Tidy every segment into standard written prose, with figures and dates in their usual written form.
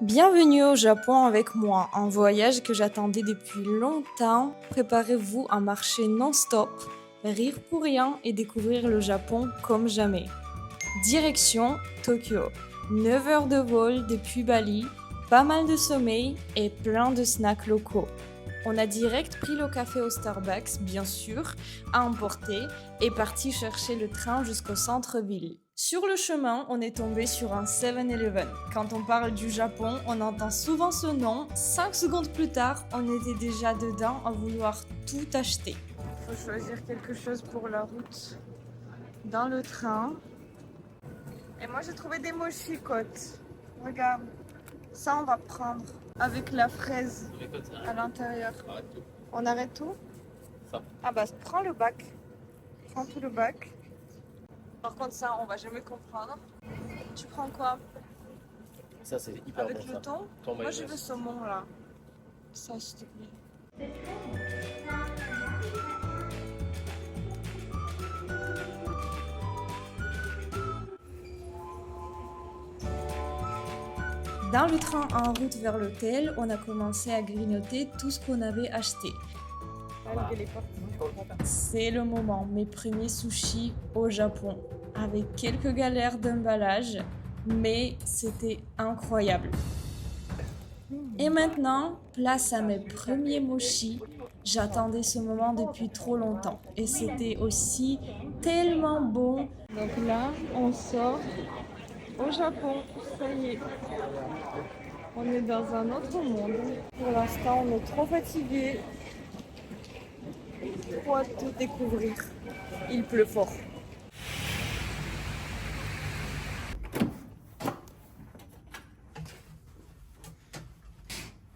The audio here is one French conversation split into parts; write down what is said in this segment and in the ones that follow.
Bienvenue au Japon avec moi, un voyage que j'attendais depuis longtemps. Préparez-vous à marcher non-stop, rire pour rien et découvrir le Japon comme jamais. Direction Tokyo. 9 heures de vol depuis Bali, pas mal de sommeil et plein de snacks locaux. On a direct pris le café au Starbucks, bien sûr, à emporter et parti chercher le train jusqu'au centre-ville. Sur le chemin, on est tombé sur un 7-Eleven. Quand on parle du Japon, on entend souvent ce nom. 5 secondes plus tard, on était déjà dedans à vouloir tout acheter. Il faut choisir quelque chose pour la route dans le train. Et moi j'ai trouvé des mochikotes. Regarde, ça on va prendre avec la fraise à l'intérieur. On arrête tout? Ça. Ah bah prends le bac. Prends tout le bac. Par contre ça on va jamais comprendre. Tu prends quoi? Ça, c'est hyper Avec bon, le ça. thon? Thon Moi je mayonnaise. veux saumon là. Ça s'il te plaît. Dans le train en route vers l'hôtel, on a commencé à grignoter tout ce qu'on avait acheté. C'est le moment, mes premiers sushis au Japon, avec quelques galères d'emballage, mais c'était incroyable. Et maintenant, place à mes premiers mochis. J'attendais ce moment depuis trop longtemps et c'était aussi tellement bon. Donc là, on sort au Japon, ça y est. On est dans un autre monde. Pour l'instant, on est trop fatigué pour tout découvrir. Il pleut fort.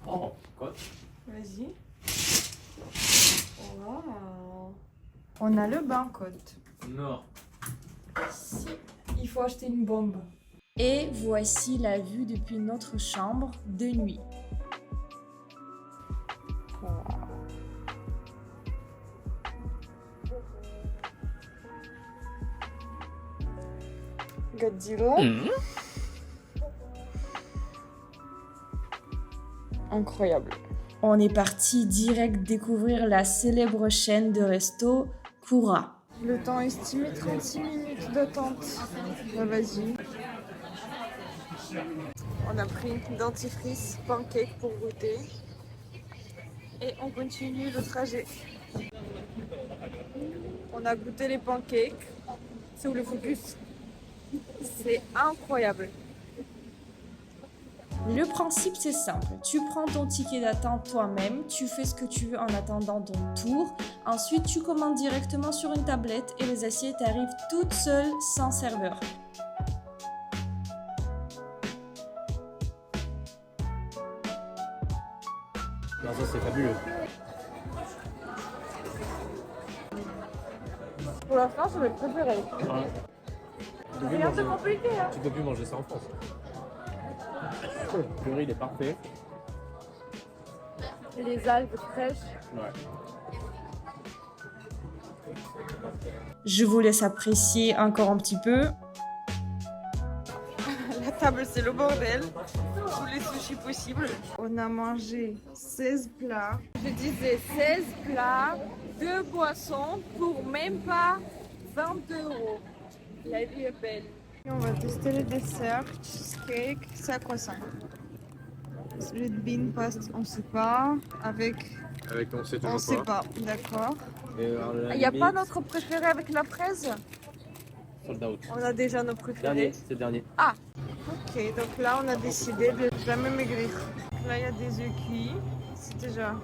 Oh, quoi? Vas-y. Wow. On a le barcode. Non. Si, il faut acheter une bombe. Et voici la vue depuis notre chambre de nuit. Godzilla. Incroyable. On est parti direct découvrir la célèbre chaîne de resto Kura. Le temps estimé 36 minutes d'attente. Bah, vas-y. On a pris dentifrice, pancake pour goûter. Et on continue le trajet. On a goûté les pancakes. C'est où le focus? C'est incroyable. Le principe c'est simple, tu prends ton ticket d'attente toi-même, tu fais ce que tu veux en attendant ton tour, ensuite tu commandes directement sur une tablette et les assiettes arrivent toutes seules sans serveur. Non, ça, c'est fabuleux. Pour l'instant c'est mes préférés. Rien de compliqué hein. Tu peux plus manger ça en France. Le purée, il est parfait. Les algues fraîches. Ouais. Je vous laisse apprécier encore un petit peu. La table c'est le bordel. Tous les sushis possibles. On a mangé 16 plats. Je disais 16 plats, 2 boissons pour même pas 22 €. La vie est belle. Et on va tester les desserts. Cheesecake, c'est à quoi ça? Red bean paste, on sait pas. Avec, Avec, on sait on toujours sait pas. D'accord. Il n'y a pas notre préféré avec la fraise? Sold out. On a déjà nos préférés. Dernier, c'est le dernier. Ah, ok, donc là on a décidé de jamais maigrir. Là il y a des œufs cuits, c'est déjà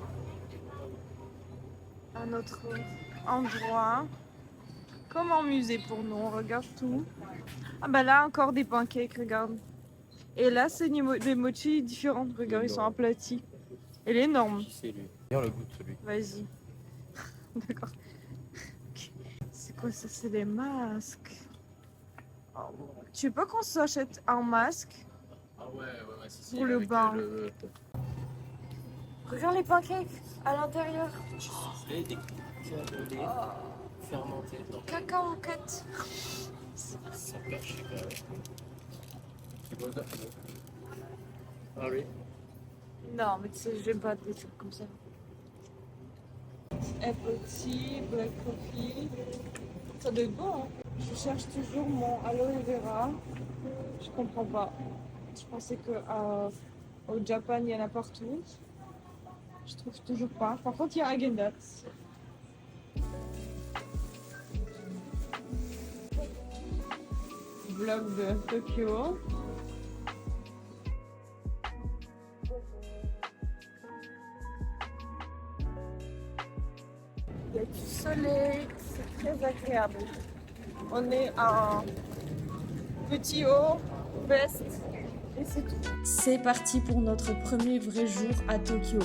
un autre endroit. Comme en musée pour nous, on regarde tout. Ah bah là encore des pancakes, regarde. Et là c'est des mochis différents, regarde ils sont aplatis. Elle est énorme. C'est lui. Regarde le goût de celui. Vas-y. D'accord. C'est quoi ça? C'est des masques. Tu veux pas qu'on s'achète un masque? Ah ouais, si, Pour le avec, bain. le Regarde les pancakes à l'intérieur. soufflé, des lait fermenté dedans. Cacao cat. Ça perche, c'est quoi? C'est quoi ça? Ah, Ah oui. Non, mais tu sais, j'aime pas des trucs comme ça. Apple tea, black coffee. Ça doit être bon, hein. Je cherche toujours mon aloe vera. Je comprends pas. Je pensais que au Japon, il y en a partout. Je trouve toujours pas. Par contre, il y a Häagen-Dazs. Vlog de Tokyo. Il y a du soleil, c'est très agréable. On est en petit haut, veste, et c'est tout. C'est parti pour notre premier vrai jour à Tokyo.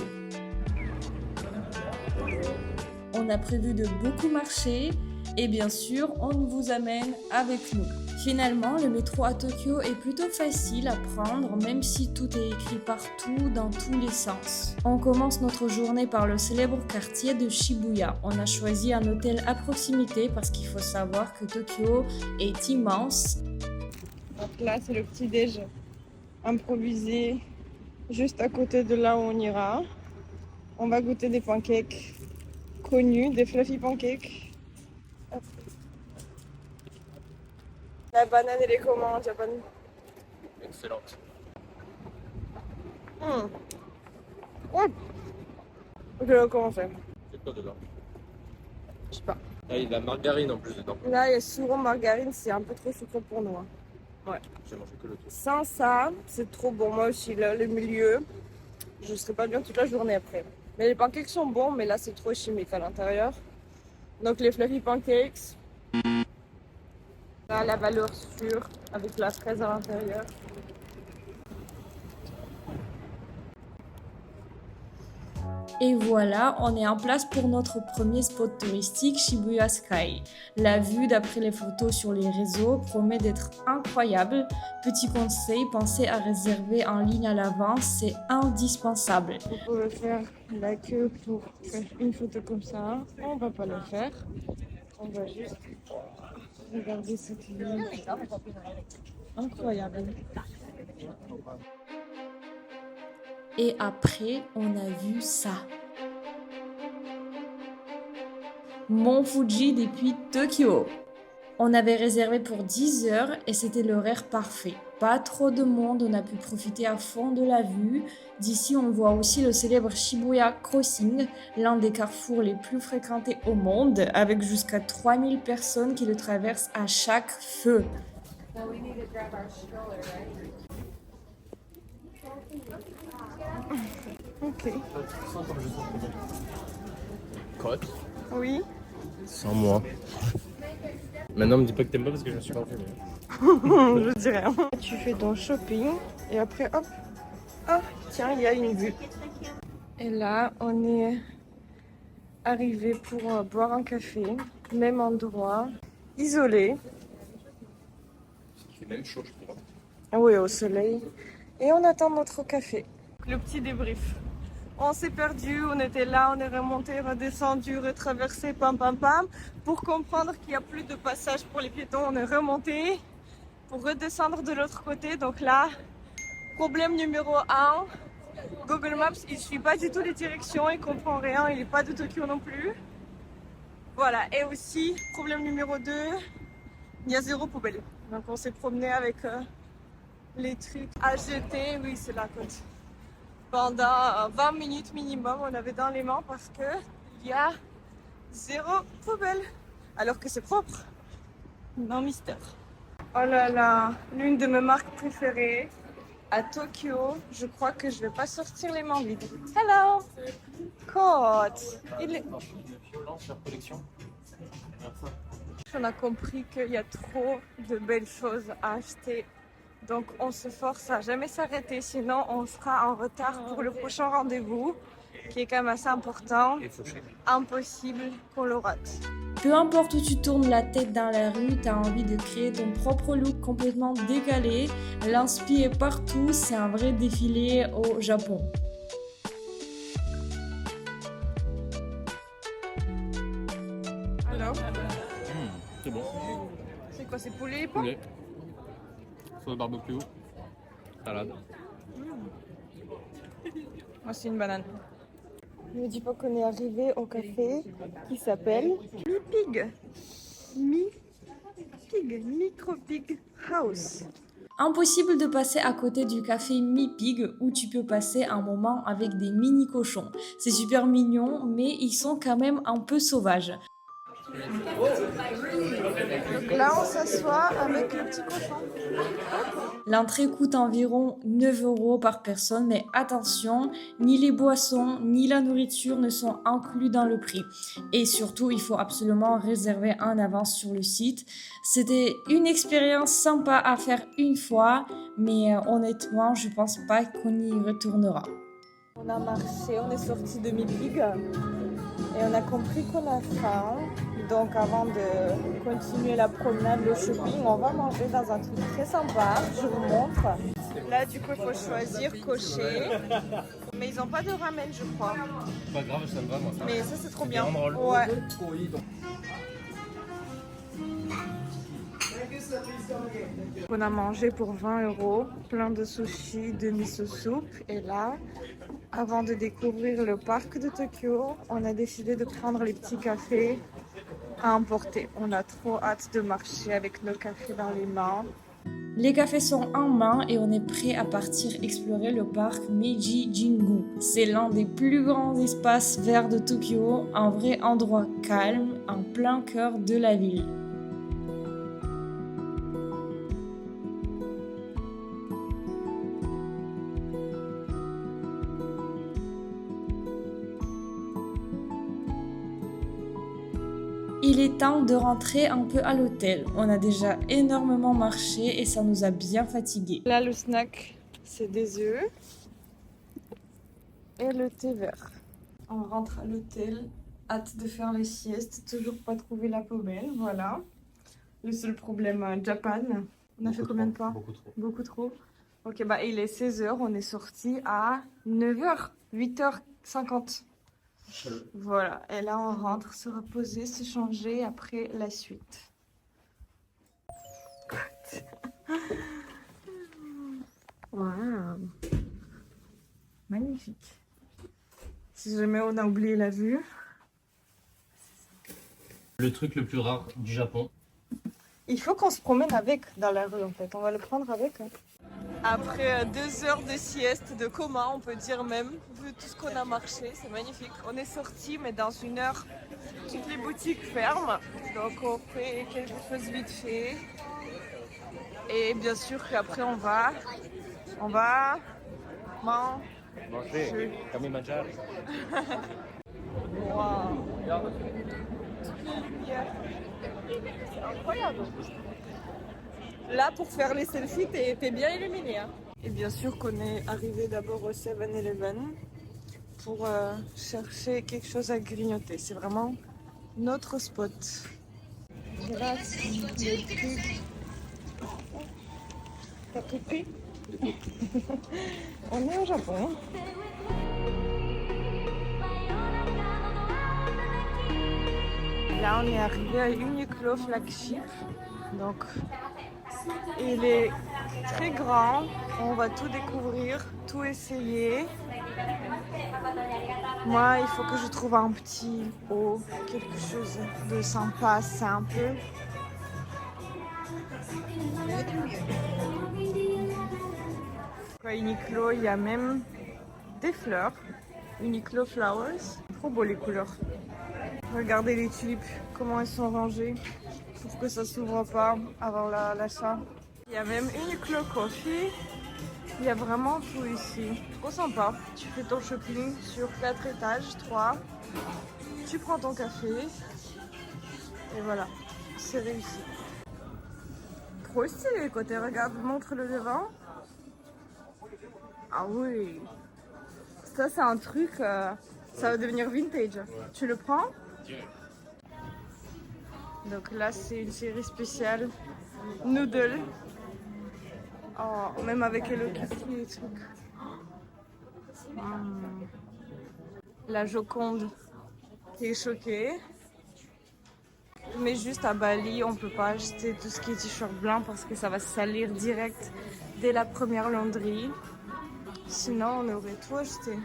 On a prévu de beaucoup marcher et bien sûr, on vous amène avec nous. Finalement, le métro à Tokyo est plutôt facile à prendre, même si tout est écrit partout, dans tous les sens. On commence notre journée par le célèbre quartier de Shibuya. On a choisi un hôtel à proximité parce qu'il faut savoir que Tokyo est immense. Donc là, c'est le petit déj improvisé juste à côté de là où on ira. On va goûter des pancakes connus, des fluffy pancakes. Hop. La banane, elle est comment en Japon? Excellente. Ouais. Je vais recommencer. C'est quoi dedans? Je sais pas. Ah, il y a de la margarine en plus dedans. Là, il y a souvent margarine, c'est un peu trop sucré pour nous. Hein. Ouais. J'ai mangé que le tout. Sans ça, c'est trop bon. Moi aussi, là, le milieu, je serais pas bien toute la journée après. Mais les pancakes sont bons, mais là, c'est trop chimique à l'intérieur. Donc, les fluffy pancakes. Là, la valeur sûre, avec la fraise à l'intérieur. Et voilà, on est en place pour notre premier spot touristique, Shibuya Sky. La vue, d'après les photos sur les réseaux, promet d'être incroyable. Petit conseil, pensez à réserver en ligne à l'avance, c'est indispensable. Vous pouvez faire la queue pour faire une photo comme ça. On va pas le faire. On va juste regarder cette vue. Incroyable. Et après, on a vu ça. Mont Fuji depuis Tokyo. On avait réservé pour 10 heures et c'était l'horaire parfait. Pas trop de monde, on a pu profiter à fond de la vue. D'ici, on voit aussi le célèbre Shibuya Crossing, l'un des carrefours les plus fréquentés au monde, avec jusqu'à 3000 personnes qui le traversent à chaque feu. Ok. Côte. Oui. Sans moi. Maintenant, me dis pas que t'aimes pas parce que je me suis parfumé. Je dis rien. Tu fais ton shopping et après, hop. Ah, tiens, il y a une vue. Et là, on est arrivé pour boire un café. Même endroit. Isolé. Il fait même chaud, je crois. Oui, au soleil. Et on attend notre café. Le petit débrief. On s'est perdu, on était là, on est remonté, redescendu, retraversé, pam pam pam. Pour comprendre qu'il n'y a plus de passage pour les piétons, on est remonté pour redescendre de l'autre côté. Donc là, problème numéro 1, Google Maps, il ne suit pas du tout les directions, il comprend rien, il n'est pas de Tokyo non plus. Voilà, et aussi, problème numéro 2, il y a zéro poubelle. Donc on s'est promené avec les trucs à jeter, oui c'est la côte. Pendant 20 minutes minimum, on avait dans les mains parce que il y a zéro poubelle. Alors que c'est propre. Non, mystère. Oh là là, l'une de mes marques préférées à Tokyo. Je crois que je vais pas sortir les mains vides. Hello! Côte! Il est... On a compris qu'il y a trop de belles choses à acheter. Donc on se force à jamais s'arrêter, sinon on sera en retard pour le prochain rendez-vous, qui est quand même assez important. Impossible qu'on le rate. Peu importe où tu tournes la tête dans la rue, tu as envie de créer ton propre look complètement décalé. L'inspi est partout, c'est un vrai défilé au Japon. Alors, C'est bon. c'est quoi, c'est poulet et pommes? Poulet. Sauce barbecue. Salade. Moi, c'est une banane. Ne dis pas qu'on est arrivé au café qui s'appelle Mi Pig. Mi Pig, Micro Pig House. Impossible de passer à côté du café Mi Pig où tu peux passer un moment avec des mini cochons. C'est super mignon, mais ils sont quand même un peu sauvages. Donc là, on s'assoit avec le petit cochon. L'entrée coûte environ 9 € par personne, mais attention, ni les boissons ni la nourriture ne sont inclus dans le prix. Et surtout, il faut absolument réserver en avance sur le site. C'était une expérience sympa à faire une fois, mais honnêtement, je pense pas qu'on y retournera. On a marché, on est sorti de Mi Pig et on a compris qu'on a faim. Donc avant de continuer la promenade, le shopping, on va manger dans un truc très sympa. Je vous montre. Là, du coup, il faut choisir, cocher. Mais ils n'ont pas de ramen, je crois. Pas grave, ça me va, moi. Mais ça, c'est trop bien. Bien drôle. Ouais. On a mangé pour 20 €, plein de sushis, de miso soup. Et là, avant de découvrir le parc de Tokyo, on a décidé de prendre les petits cafés à emporter. On a trop hâte de marcher avec nos cafés dans les mains. Les cafés sont en main et on est prêt à partir explorer le parc Meiji Jingu. C'est l'un des plus grands espaces verts de Tokyo, un vrai endroit calme, en plein cœur de la ville. Il est temps de rentrer un peu à l'hôtel. On a déjà énormément marché et ça nous a bien fatigués. Là, le snack, c'est des œufs et le thé vert. On rentre à l'hôtel. Hâte de faire les siestes. Toujours pas trouvé la poubelle. Voilà. Le seul problème, Japan. On a fait combien de pas? Beaucoup trop. Beaucoup trop. Ok, bah il est 16h. On est sorti à 9h. 8h50. Voilà, et là on rentre, se reposer, se changer après la suite. Waouh, magnifique. Si jamais on a oublié la vue. Le truc le plus rare du Japon. Il faut qu'on se promène avec dans la rue en fait, on va le prendre avec. Après 2 heures de sieste, de coma, on peut dire même, vu tout ce qu'on a marché, c'est magnifique. On est sorti, mais dans 1 heure, toutes les boutiques ferment. Donc on fait quelque chose vite fait. Et bien sûr qu'après on va Manger, comme il mangeait. Wow. C'est incroyable. Là, pour faire les selfies, t'es bien illuminé. Hein. Et bien sûr qu'on est arrivé d'abord au 7-Eleven pour chercher quelque chose à grignoter. C'est vraiment notre spot. Grazie, le truc. T'as tout pris? On est au Japon. Là, on est arrivé à Uniqlo Flagship. Donc, il est très grand. On va tout découvrir, tout essayer. Moi, il faut que je trouve un petit haut, quelque chose de sympa, simple. À Uniqlo, il y a même des fleurs. Uniqlo Flowers. Trop beau les couleurs. Regardez les tulipes, comment elles sont rangées. Je trouve que ça s'ouvre pas avant l'achat. Il y a même Uniqlo Coffee. Il y a vraiment tout ici. Trop sympa. Tu fais ton shopping sur 4 étages, 3. Tu prends ton café. Et voilà, c'est réussi. Trop stylé côté, regarde, montre le devant. Ah oui. Ça c'est un truc, ça va devenir vintage. Ouais. Tu le prends? Donc là c'est une série spéciale Noodle. Oh, même avec Hello Kitty et trucs. La Joconde qui est choquée. Mais juste à Bali, on peut pas acheter tout ce qui est t-shirt blanc parce que ça va se salir direct dès la première launderie. Sinon, on aurait tout acheté.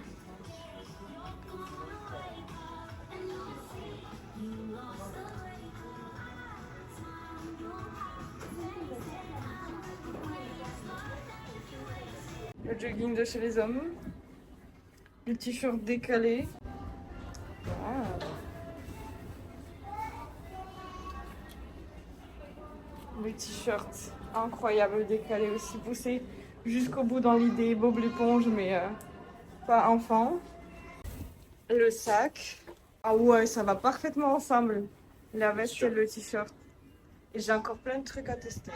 leggings de chez les hommes. Le t-shirt décalé. Ah. Le t-shirt incroyable décalé aussi poussé jusqu'au bout dans l'idée Bob l'éponge mais pas enfant. Le sac. Ah ouais, ça va parfaitement ensemble. La veste et le t-shirt. Et j'ai encore plein de trucs à tester.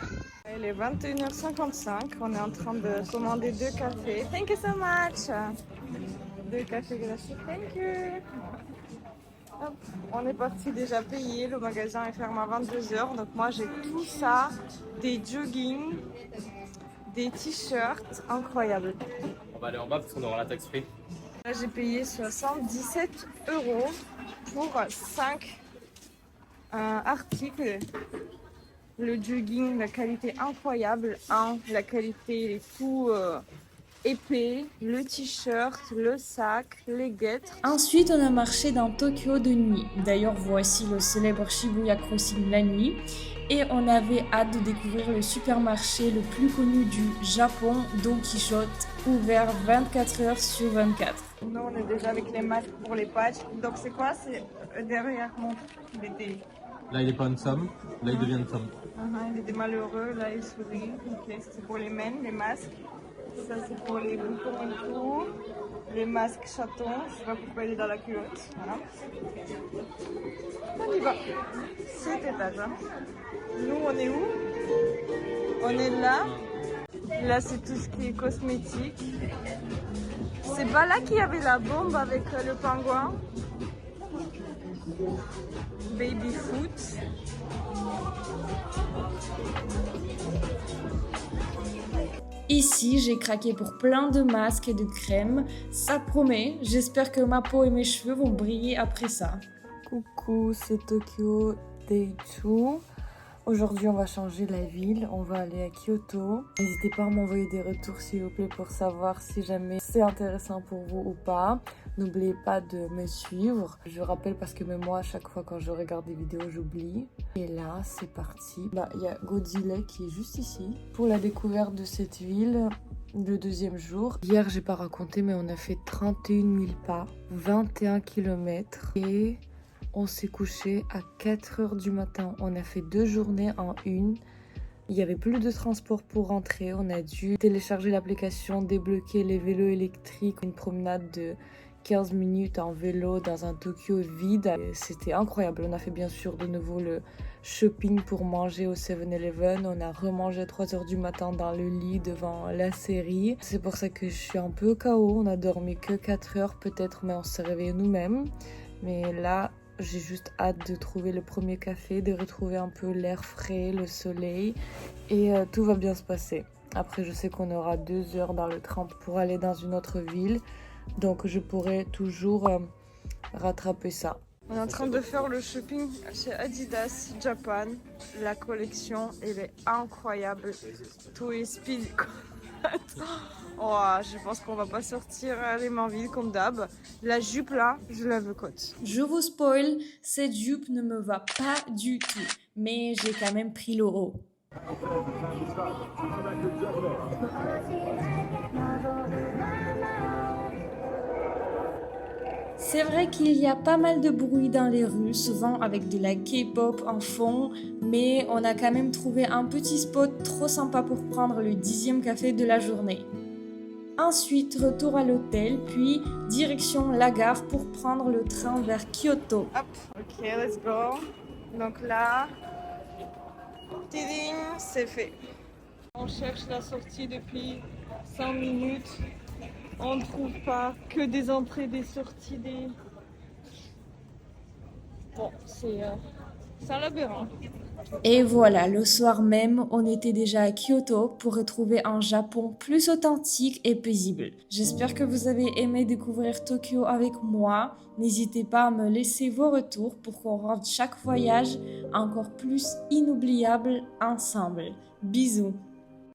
Il est 21h55. On est en train de commander 2 cafés. Thank you so much. 2 cafés glacés. Thank you. Hop, on est parti déjà payer. Le magasin est fermé à 22h. Donc moi j'ai tout ça. Des joggings, des t-shirts. Incroyable. On va aller en bas parce qu'on aura la taxe free. Là j'ai payé 77 € pour 5 articles. Le jogging, la qualité incroyable. La qualité est tout épais. Le t-shirt, le sac, les guêtres. Ensuite, on a marché dans Tokyo de nuit. D'ailleurs, voici le célèbre Shibuya Crossing la nuit. Et on avait hâte de découvrir le supermarché le plus connu du Japon, Don Quichotte, ouvert 24 heures sur 24. Nous, on est déjà avec les masques pour les patchs. Donc, c'est quoi? C'est derrière mon BD. Là, il est pas une somme. Là, il devient une somme. Il était malheureux, là il sourit. Ok, c'est pour les mains, les masques. Ça c'est pour les boutons et tout. Les masques chatons, je sais pas pourquoi il est dans la culotte. Voilà. On y va. Cet étage. Hein. Nous on est où? On est là. Là c'est tout ce qui est cosmétique. C'est pas là qu'il y avait la bombe avec le pingouin. Baby foot. Ici, j'ai craqué pour plein de masques et de crèmes. Ça promet. J'espère que ma peau et mes cheveux vont briller après ça. Coucou, c'est Tokyo Day 2. Aujourd'hui, on va changer la ville. On va aller à Kyoto. N'hésitez pas à m'envoyer des retours, s'il vous plaît, pour savoir si jamais c'est intéressant pour vous ou pas. N'oubliez pas de me suivre. Je rappelle parce que même moi, à chaque fois quand je regarde des vidéos, j'oublie. Et là, c'est parti. Là, il y a Godzilla qui est juste ici. Pour la découverte de cette ville, le deuxième jour. Hier, j'ai pas raconté, mais on a fait 31 000 pas, 21 km. Et on s'est couché à 4 heures du matin. On a fait 2 journées en une. Il n'y avait plus de transport pour rentrer. On a dû télécharger l'application, débloquer les vélos électriques, une promenade de 15 minutes en vélo dans un Tokyo vide. C'était incroyable. On a fait bien sûr de nouveau le shopping pour manger au 7-Eleven. On a remangé à 3 heures du matin dans le lit devant la série. C'est pour ça que je suis un peu KO. On a dormi que 4 heures peut-être, mais on s'est réveillé nous-mêmes. Mais là, j'ai juste hâte de trouver le premier café, de retrouver un peu l'air frais, le soleil. Et tout va bien se passer. Après, je sais qu'on aura 2 heures dans le train pour aller dans une autre ville. Donc je pourrais toujours rattraper ça. On est en train de faire le shopping chez Adidas Japan. La collection, elle est incroyable. Tout est speed. Oh, je pense qu'on va pas sortir les mains vides comme d'hab. La jupe là, je la veux cote. Je vous spoil, cette jupe ne me va pas du tout. Mais j'ai quand même pris le haut. C'est vrai qu'il y a pas mal de bruit dans les rues, souvent avec de la K-pop en fond, mais on a quand même trouvé un petit spot trop sympa pour prendre le 10e café de la journée. Ensuite, retour à l'hôtel, puis direction la gare pour prendre le train vers Kyoto. Hop, ok, let's go. Donc là, tiding, c'est fait. On cherche la sortie depuis 5 minutes. On ne trouve pas que des entrées, des sorties, des... Bon, c'est un labyrinthe. Et voilà, le soir même, on était déjà à Kyoto pour retrouver un Japon plus authentique et paisible. J'espère que vous avez aimé découvrir Tokyo avec moi. N'hésitez pas à me laisser vos retours pour qu'on rende chaque voyage encore plus inoubliable ensemble. Bisous!